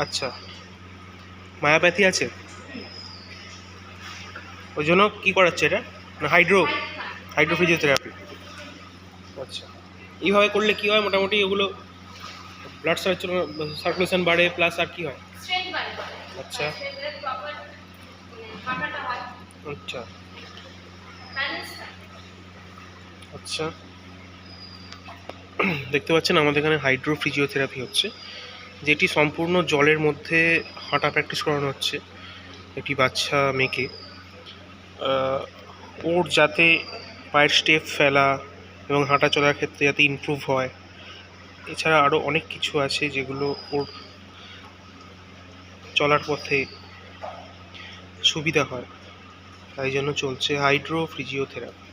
আচ্ছা, মায়োপ্যাথি আছে, ওই জন্য কী করাচ্ছে এটা? না হাইড্রো ফিজিওথেরাপি। আচ্ছা, এইভাবে করলে কী হয় মোটামুটি? ওগুলো ব্লাড সার্কুলেশন বাড়ে, প্লাস আর কী হয়? আচ্ছা আচ্ছা আচ্ছা, দেখতে পাচ্ছেন আমাদের এখানে হাইড্রো ফিজিওথেরাপি হচ্ছে, যেটি সম্পূর্ণ জলের মধ্যে হাঁটা প্র্যাকটিস করানো হচ্ছে একটি বাচ্চা মেয়েকে। ওর যাতে পায়ের স্টেপ ফেলা এবং হাঁটা চলার ক্ষেত্রে যাতে ইমপ্রুভ হয়, এছাড়া আরও অনেক কিছু আছে যেগুলো ওর চলার পথে সুবিধা হয়, তাই জন্য চলছে হাইড্রো ফিজিওথেরাপি।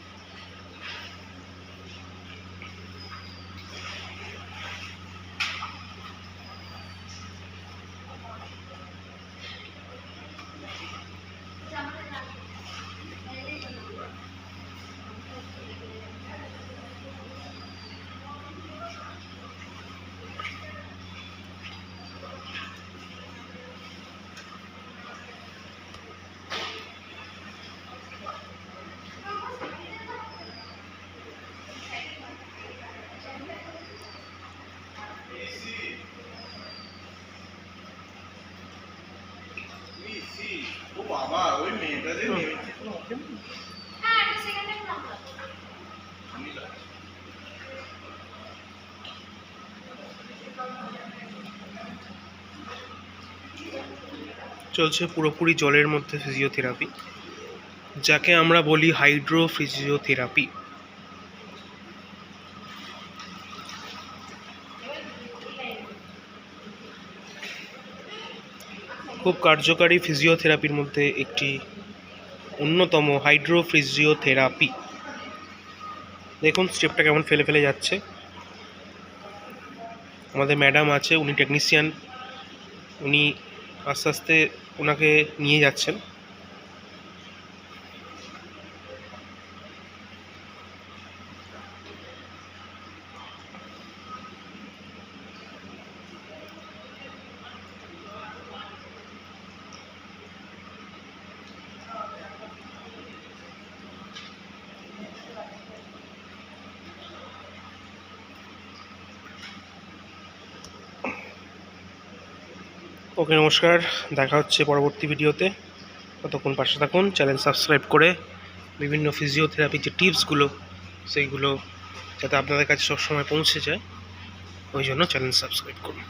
চলছে পুরোপুরি জলের মধ্যে ফিজিওথেরাপি, যাকে আমরা বলি হাইড্রো ফিজিওথেরাপি। খুব কার্যকারী ফিজিওথেরাপির মধ্যে একটি অন্যতম হাইড্রো ফিজিওথেরাপি। দেখুন স্টেপটা কেমন ফেলে ফেলে যাচ্ছে। আমাদের ম্যাডাম আছে, উনি টেকনিশিয়ান, উনি আস্তে আস্তে ওনাকে নিয়ে যাচ্ছেন। ওকে, নমস্কার, দেখা হচ্ছে পরবর্তী ভিডিওতে। ততক্ষণ পাশে থাকুন, চ্যানেল সাবস্ক্রাইব করে বিভিন্ন ফিজিওথেরাপির যে টিপসগুলো সেইগুলো যাতে আপনাদের কাছে সবসময় পৌঁছে যায়, ওই জন্য চ্যানেল সাবস্ক্রাইব করুন।